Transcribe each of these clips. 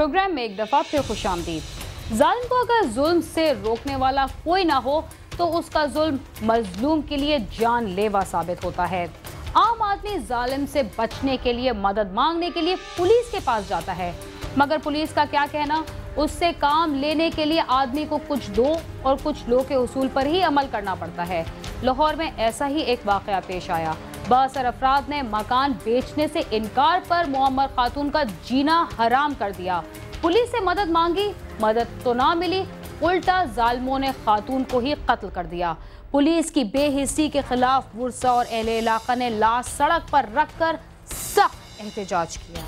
Programme में एक दफा फिर खुशामदीद। जालिम को अगर जुल्म से रोकने वाला कोई ना हो तो उसका जुल्म मजलूम के लिए जानलेवा साबित होता है। आम आदमी जालिम से बचने के लिए, मदद मांगने के लिए पुलिस के पास जाता है, मगर पुलिस का क्या कहना, उससे काम लेने के लिए आदमी को कुछ दो और कुछ लो के उसूल पर ही अमल करना पड़ता है। लाहौर में ऐसा ही एक वाकया पेश आया। बासर अफराद ने मकान बेचने से इनकार पर मुअम्मर खातून का जीना हराम कर दिया। पुलिस से मदद मांगी, मदद तो ना मिली, उल्टा जालिमों ने खातून को ही कत्ल कर दिया। पुलिस की बेहिस्सी के खिलाफ वुरसा और अहले इलाका ने लाश सड़क पर रखकर सख्त एहतजाज किया।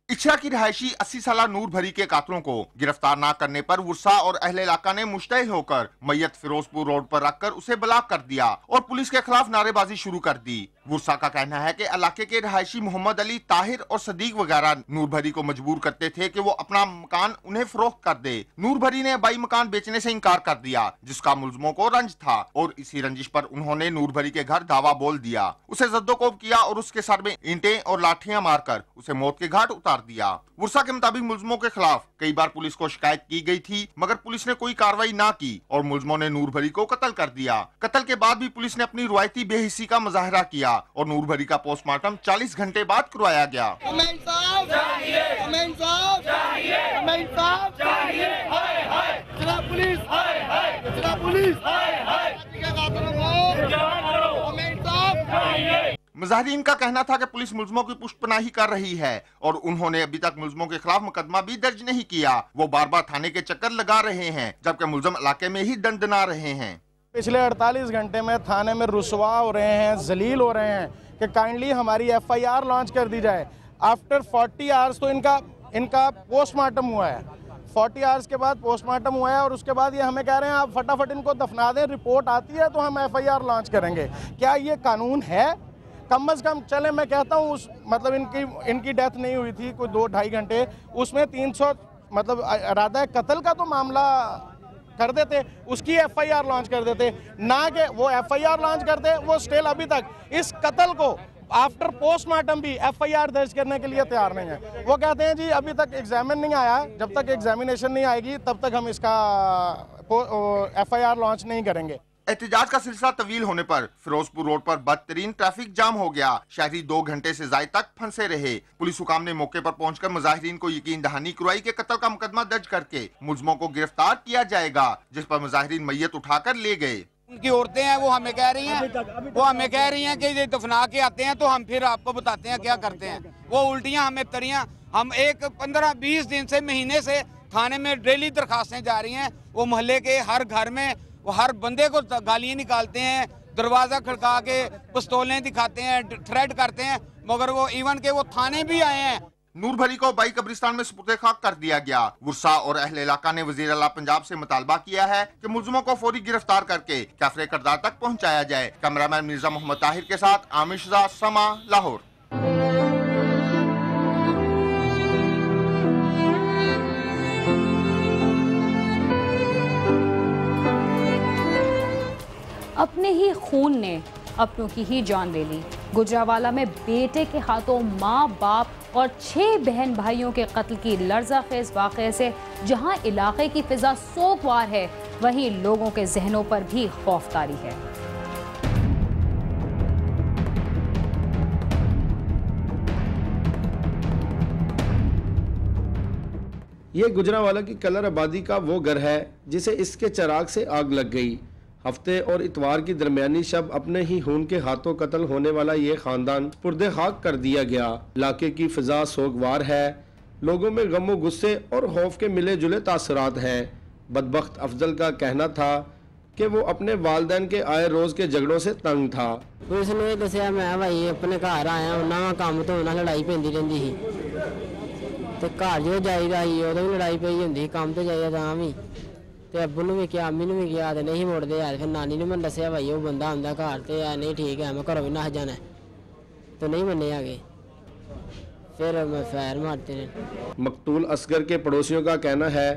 इच्छा की रिहायशी 80 साला नूर भरी के कातलों को गिरफ्तार न करने पर वुरसा और अहले इलाका ने मुश्तइल होकर मैयत फिरोजपुर रोड पर रखकर उसे ब्लॉक कर दिया और पुलिस के खिलाफ नारेबाजी शुरू कर दी। वुरसा का कहना है कि इलाके के रिहायशी मोहम्मद अली, ताहिर और सदीक वगैरह नूर भरी को मजबूर करते थे कि वो अपना मकान उन्हें फरोख्त कर दे। नूर भरी ने बाई मकान बेचने से इनकार कर दिया, जिसका मुल्जमों को रंज था और इसी रंजिश पर उन्होंने नूर भरी के घर धावा बोल दिया, उसे जद्दोकोब किया और उसके सर में ईंटें और लाठियां मारकर उसे मौत के घाट उतार दिया। वुरसा के मुताबिक मुल्जमों के खिलाफ कई बार पुलिस को शिकायत की गई थी, मगर पुलिस ने कोई कार्रवाई ना की और मुल्जमों ने नूर भरी को कत्ल कर दिया। कत्ल के बाद भी पुलिस ने अपनी रुआयती बेहिस्सी का मुजाहरा किया और नूर भरी का पोस्टमार्टम 40 घंटे बाद करवाया गया। मुजाहिरीन का कहना था कि पुलिस मुल्जमों की पुष्टपनाही कर रही है और उन्होंने अभी तक मुल्जमों के खिलाफ मुकदमा भी दर्ज नहीं किया। वो बार बार थाने के चक्कर लगा रहे हैं, जबकि मुल्जम इलाके में ही दंडना रहे हैं। पिछले 48 घंटे में थाने में रुसवा हो रहे हैं, जलील हो रहे हैं कि काइंडली हमारी FIR लॉन्च कर दी जाए। आफ्टर 40 आवर्स तो इनका पोस्टमार्टम हुआ है, 40 आवर्स के बाद पोस्टमार्टम हुआ है और उसके बाद ये हमें कह रहे हैं आप फटाफट इनको दफना दें, रिपोर्ट आती है तो हम FIR लॉन्च करेंगे। क्या ये कानून है? कम अज़ कम चले मैं कहता हूँ उस मतलब इनकी डेथ नहीं हुई थी कोई 2-2.5 घंटे, उसमें 300 मतलब इरादा कत्ल का तो मामला कर देते, उसकी FIR लॉन्च कर देते, ना कि वो FIR लॉन्च करते। वो स्टिल अभी तक इस कत्ल को आफ्टर पोस्टमार्टम भी FIR दर्ज करने के लिए तैयार नहीं है। वो कहते हैं जी अभी तक एग्जामिन नहीं आया, जब तक एग्जामिनेशन नहीं आएगी तब तक हम इसका FIR लॉन्च नहीं करेंगे। एहतजाज का सिलसिला तवील होने पर फिरोजपुर रोड पर बदतरीन ट्रैफिक जाम हो गया। शहरी 2 घंटे से ज्यादा तक फंसे रहे। पुलिस हुकाम ने मौके पर पहुंचकर मुजाहिरीन को यकीन दहानी करवाई कि कत्ल का मुकदमा दर्ज करके मुल्जमों को गिरफ्तार किया जाएगा, जिस पर मुजाहिरीन मैयत उठाकर ले गए। उनकी औरतें हैं वो हमें कह रही हैं कि ये दफना के आते हैं तो हम फिर आपको बताते हैं क्या करते हैं। वो उल्टियां हमें तरियां, हम 15-20 दिन से महीने से थाने में डेली दरखास्तें जा रही हैं। वो मोहल्ले के हर घर में वो हर बंदे को गालियां निकालते हैं, दरवाजा खड़का के पिस्तौलें दिखाते हैं, थ्रेट करते हैं, मगर वो इवन के वो थाने भी आए हैं। नूर भरी को बाई कब्रिस्तान में सुपुर्द खाक कर दिया गया। वुरसा और अहले इलाका ने वजीर आला पंजाब से मुतालबा किया है कि मुल्जमों को फौरी गिरफ्तार करके काफिले किरदार तक पहुँचाया जाए। कैमरामैन मिर्जा मोहम्मद ताहिर के साथ आमिर शुजा, समा, लाहौर। अपने ही खून ने अपनों की ही जान ले ली। गुजरावाला में बेटे के हाथों माँ बाप और 6 बहन भाइयों के कत्ल की लर्ज़ाखेज़ वाक़े से जहां इलाके की फिजा सोगवार है, वहीं लोगों के जहनों पर भी खौफतारी है। ये गुजरावाला की कलर आबादी का वो घर है जिसे इसके चिराग से आग लग गई। हफ्ते और इतवार की दरमियानी शब अपने ही खून के हाथों कत्ल होने वाला ये खानदान पुर्दे खाक कर दिया गया। इलाके की फिजा सोगवार है, लोगों में गम व गुस्से और खौफ के मिले जुले तासरात हैं। बदबख्त अफजल का कहना था कि वो अपने वालदैन के आए रोज के झगड़ों से तंग था। पुलिस ने दसिया मैं भाई अपने घर आया उन्होंने काम तो उन्होंने लड़ाई पैंदी रही थी, तो घर जो जाइदा ही उदों भी लड़ाई पई होंदी, काम तो जाइदा तां भी, तो अब्बू ने भी किया, अम्मी ने भी किया, तो नहीं मुड़ते यार। फिर नानी ने मैं दसिया भाई वो बंदा आंदा घर, तो यार नहीं ठीक है मैं घरों भी नस जाना, तो नहीं मन्ने आगे, फिर मैं फैर मारते रहे। मकतूल असगर के पड़ोसियों का कहना है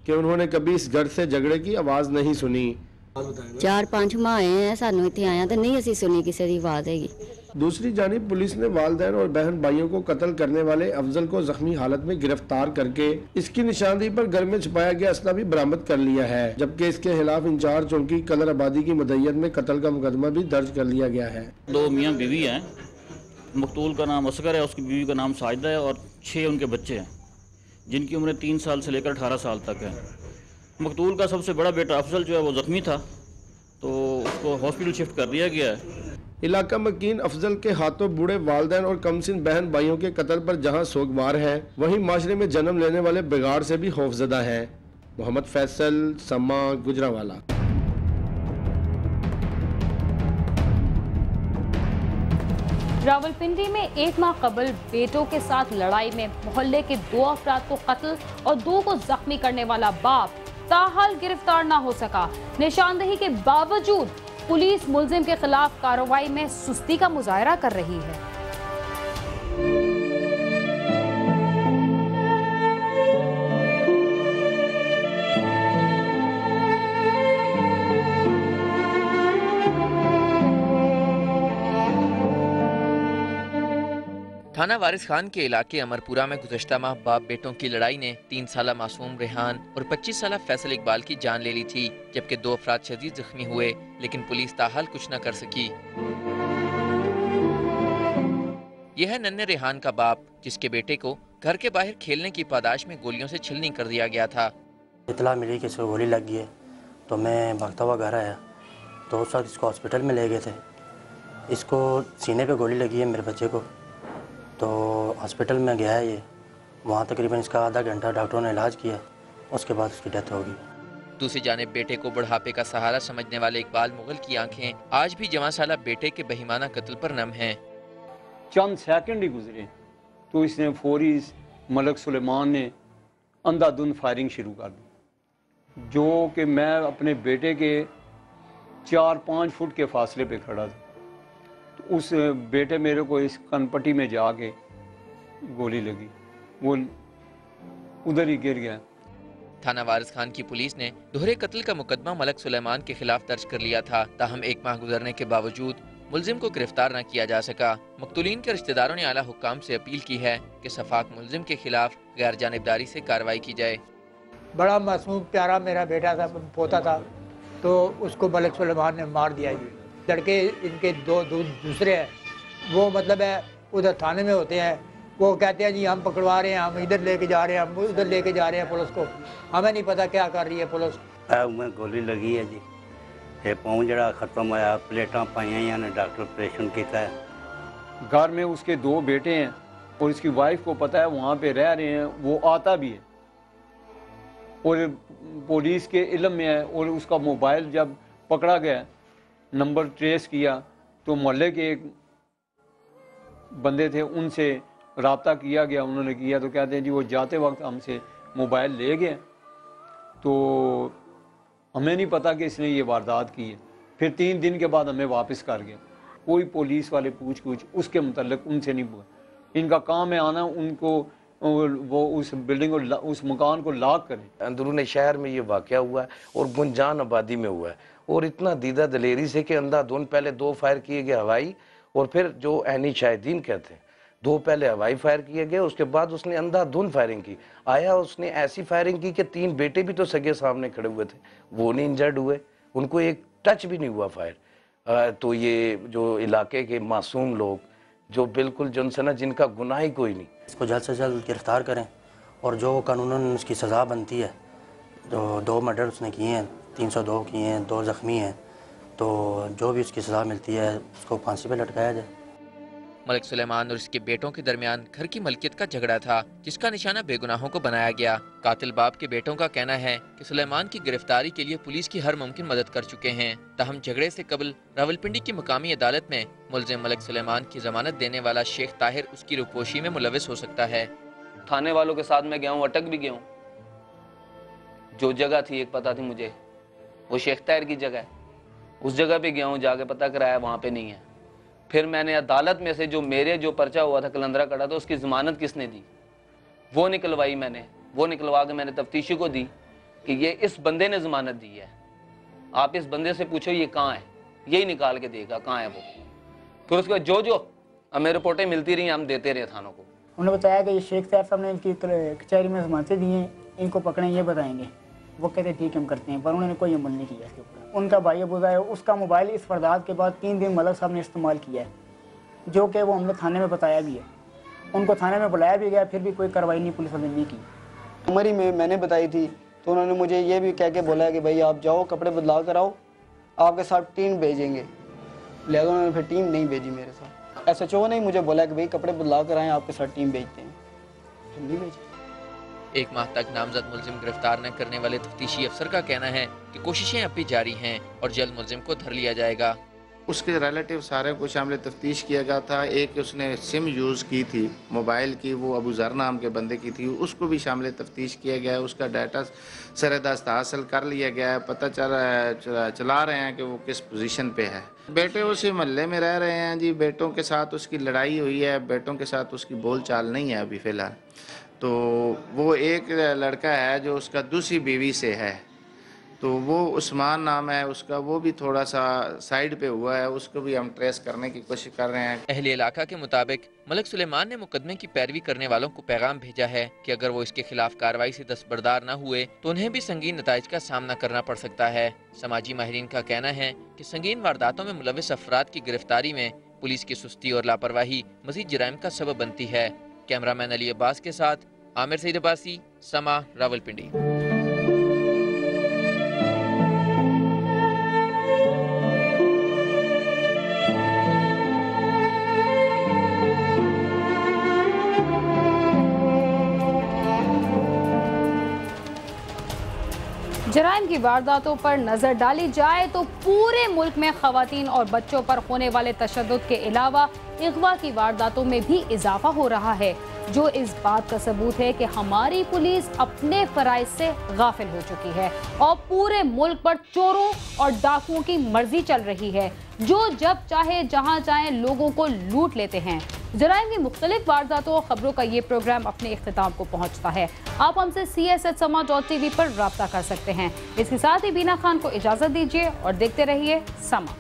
कि उन्होंने कभी इस घर से झगड़े की आवाज़ नहीं सुनी। 4-5 माह हैं सानू इत्थे आया तो नहीं असी सुनी किसी की आवाज़ हैगी। दूसरी जानिब पुलिस ने वालिदैन और बहन भाइयों को कत्ल करने वाले अफजल को जख्मी हालत में गिरफ्तार करके इसकी निशानदेही पर घर में छुपाया गया असला भी बरामद कर लिया है, जबकि इसके खिलाफ इंचार्ज चौकी कलर आबादी की मदय्यत में कत्ल का मुकदमा भी दर्ज कर लिया गया है। 2 मियाँ बीवी हैं, मकतूल का नाम असगर है, उसकी बीवी का नाम साजिदा है और 6 उनके बच्चे हैं जिनकी उम्र 3 साल से लेकर 18 साल तक है। मकतूल का सबसे बड़ा बेटा अफजल जो है वो ज़ख्मी था तो उसको हॉस्पिटल शिफ्ट कर दिया गया है। इलाका मकीन अफजल के हाथों बूढ़े वालिदैन और कमसिन बहन भाइयों के कत्ल पर जहां सोगवार है, वहीं माशरे में जन्म लेने वाले बिगाड़ से भी खौफजदा है। मोहम्मद फैसल, समा, गुजरावाला। रावलपिंडी में 1 माह कबल बेटों के साथ लड़ाई में मोहल्ले के 2 अफराद को कत्ल और 2 को जख्मी करने वाला बाप ताहाल गिरफ्तार न हो सका। निशानदेही के बावजूद पुलिस मुलजिम के खिलाफ कार्रवाई में सुस्ती का मुजाहरा कर रही है। थाना वारिस खान के इलाके अमरपुरा में गुज़श्ता माह बाप बेटों की लड़ाई ने 3 साला मासूम रेहान और 25 साला फैसल इकबाल की जान ले ली थी, जबकि 2 अफराद शदीद जख्मी हुए, लेकिन पुलिस ताहाल कुछ न कर सकी। यह है नन्हे रेहान का बाप, जिसके बेटे को घर के बाहर खेलने की पादाश में गोलियों से छलनी कर दिया गया था। इतला मिली कि इसको गोली लग गई है तो मैं भागता हुआ घर आया तो उस वक्त इसको हॉस्पिटल में ले गए थे। इसको सीने पे गोली लगी है मेरे बच्चे को, तो हॉस्पिटल में गया है ये, वहाँ तकरीबन इसका आधा घंटा डॉक्टरों ने इलाज किया, उसके बाद उसकी डेथ होगी। दूसरी जानिब बेटे को बुढ़ापे का सहारा समझने वाले इकबाल मुगल की आंखें आज भी जवां साला बेटे के बेईमाना कत्ल पर नम हैं। चंद सेकंड ही गुजरे तो इसने फौरी मलक सुलेमान ने अंधाधुंध फायरिंग शुरू कर दी, जो कि मैं अपने बेटे के 4-5 फुट के फासले पे खड़ा था। तो उस बेटे मेरे को इस कनपट्टी में जाके गोली लगी, वो उधर ही गिर गया। थाना वारिस खान की पुलिस ने दोहरे कत्ल का मुकदमा मलक सुलेमान के खिलाफ दर्ज कर लिया था, ताहम 1 माह गुजरने के बावजूद मुलजिम को गिरफ्तार न किया जा सका। मकतूलीन के रिश्तेदारों ने आला हुक्काम से अपील की है कि सफाक मुलजिम के खिलाफ गैर जानिबदारी से कार्रवाई की जाए। बड़ा मासूम प्यारा मेरा बेटा था, पोता था, तो उसको मलक सुलेमान ने मार दिया। लड़के इनके 2 दूसरे हैं, वो मतलब है उधर थाने में होते हैं, वो कहते हैं जी हम पकड़वा रहे हैं, हम इधर लेके जा रहे हैं, हम उधर लेके जा रहे हैं पुलिस को, हमें नहीं पता क्या कर रही है पुलिस। मैं गोली लगी है जी, ये पाँव जड़ा खत्म होया, प्लेटा पाइया ने डॉक्टर ऑपरेशन किया है। घर में उसके 2 बेटे हैं और इसकी वाइफ को पता है वहाँ पे रह रहे हैं, वो आता भी है और पुलिस के इल्म में है। और उसका मोबाइल जब पकड़ा गया, नंबर ट्रेस किया तो मोहल्ले के एक बंदे थे, उनसे रब्ता किया गया, उन्होंने किया तो कहते हैं जी वो जाते वक्त हमसे मोबाइल ले गए, तो हमें नहीं पता कि इसने ये वारदात की है। फिर 3 दिन के बाद हमें वापस कर गया। कोई पुलिस वाले पूछ उसके मुतल्लिक उनसे नहीं हुआ। इनका काम है आना, उनको वो उस बिल्डिंग को उस मकान को लॉक करें। अंदरून शहर में ये वाक़या हुआ है और गुंजान आबादी में हुआ है, और इतना दीदा दलेरी से कि अंधाधुंध पहले 2 फायर किए गए हवाई, और फिर जो ऐनी शाहिदीन कहते हैं 2 पहले हवाई फायर किए गए, उसके बाद उसने अंधाधुंध फायरिंग की। आया उसने ऐसी फायरिंग की कि 3 बेटे भी तो सगे सामने खड़े हुए थे, वो नहीं इंजर्ड हुए, उनको एक टच भी नहीं हुआ फायर। तो ये जो इलाके के मासूम लोग जो बिल्कुल जनसना जिनका गुनाह ही कोई नहीं, इसको जल्द से जल्द गिरफ्तार करें और जो कानूनन उसकी सज़ा बनती है। जो 2 मर्डर उसने किए हैं, 302 किए हैं, 2 ज़ख्मी हैं, तो जो भी उसकी सज़ा मिलती है उसको फांसी पे लटकाया जाए। मलिक सुलेमान और इसके बेटों के दरमियान घर की मलकियत का झगड़ा था, जिसका निशाना बेगुनाहों को बनाया गया। कातिल बाप के बेटों का कहना है कि सुलेमान की गिरफ्तारी के लिए पुलिस की हर मुमकिन मदद कर चुके हैं। ताहम झगड़े से कबल रावलपिंडी की मकामी अदालत में मुलजिम मलिक सुलेमान की जमानत देने वाला शेख ताहिर उसकी रुपोशी में मुलविस हो सकता है। थाने वालों के साथ मैं गया हूँ, अटक भी गया हूँ। जो जगह थी एक पता थी मुझे, वो शेख ताहिर की जगह है, उस जगह पे गया हूँ, जाके पता कराया वहाँ पे नहीं है। फिर मैंने अदालत में से जो पर्चा हुआ था कलंदरा कड़ा था, उसकी ज़मानत किसने दी, वो निकलवाई मैंने, वो निकलवा के मैंने तफ्तीशी को दी कि ये इस बंदे ने ज़मानत दी है। आप इस बंदे से पूछो ये कहाँ है, यही निकाल के देगा कहाँ है वो। फिर उसके बाद जो हमें रिपोर्टें मिलती रही हम देते रहे थानों को। उन्होंने बताया कि ये शेख साहब ने इनकी कचहरी में जमानतें दी हैं, इनको पकड़ें ये बताएंगे। वो कहते ठीक हम करते हैं, पर उन्होंने कोई अमल नहीं किया इसके ऊपर। उनका भाई अबूजा है, उसका मोबाइल इस वारदात के बाद 3 दिन मलक साहब ने इस्तेमाल किया है, जो कि वो हमने थाने में बताया भी है। उनको थाने में बुलाया भी गया, फिर भी कोई कार्रवाई नहीं पुलिस वाले ने की। उमरी में मैंने बताई थी तो उन्होंने मुझे ये भी कह के बोला है कि भाई आप जाओ कपड़े बदला कर आओ, आपके साथ टीम भेजेंगे। लिहाजा उन्होंने फिर टीम नहीं भेजी मेरे साथ। SHO ने मुझे बोला कि भाई कपड़े बदला कर आए, आपके साथ टीम भेजते हैं, फिर नहीं भेजी। 1 माह तक नामजद मुलजिम गिरफ्तार न करने वाले तफ्तीशी अफसर का कहना है कि कोशिशें अब भी जारी हैं और जल्द मुलजिम को धर लिया जाएगा। उसके रिलेटिव सारे को शामिल तफ्तीश किया गया था। एक उसने सिम यूज़ की थी मोबाइल की, वो अबू ज़र नाम के बंदे की थी, उसको भी शामिल तफ्तीश किया गया है। उसका डाटा सरदस्त हासिल कर लिया गया है। पता चला रहे हैं कि वो किस पोजीशन पे है। बेटे उसी मोहल्ले में रह रहे हैं जी। बेटों के साथ उसकी लड़ाई हुई है, बेटों के साथ उसकी बोलचाल नहीं है अभी फ़िलहाल। तो वो एक लड़का है जो उसका दूसरी बीवी से है, तो वो उस्मान नाम है उसका, वो भी थोड़ा सा साइड पे हुआ है, उसको भी हम ट्रेस करने की कोशिश कर रहे हैं। अहले इलाका के मुताबिक मलिक सुलेमान ने मुकदमे की पैरवी करने वालों को पैगाम भेजा है कि अगर वो इसके खिलाफ कार्रवाई से दस्तबरदार न हुए तो उन्हें भी संगीन नताइज का सामना करना पड़ सकता है। समाजी माहिरीन का कहना है कि संगीन वारदातों में मुलविस अफराद की गिरफ्तारी में पुलिस की सुस्ती और लापरवाही मजीद जराइम का सबब बनती है। कैमरामैन अली अब्बास के साथ आमिर सईद अब्बासी, समा, रावलपिंडी। जराइम की वारदातों पर नजर डाली जाए तो पूरे मुल्क में खवातीन और बच्चों पर होने वाले तशद्दुद के अलावा अगवा की वारदातों में भी इजाफा हो रहा है, जो इस बात का सबूत है कि हमारी पुलिस अपने फराइज से गाफिल हो चुकी है और पूरे मुल्क पर चोरों और डाकुओं की मर्जी चल रही है, जो जब चाहे जहां चाहे लोगों को लूट लेते हैं। जराइम की मुख्तलिफ वारदातों और खबरों का ये प्रोग्राम अपने इख्तिताम को पहुंचता है। आप हमसे CS@sama.tv पर राब्ता कर सकते हैं। इसके साथ ही बीना खान को इजाजत दीजिए और देखते रहिए समा।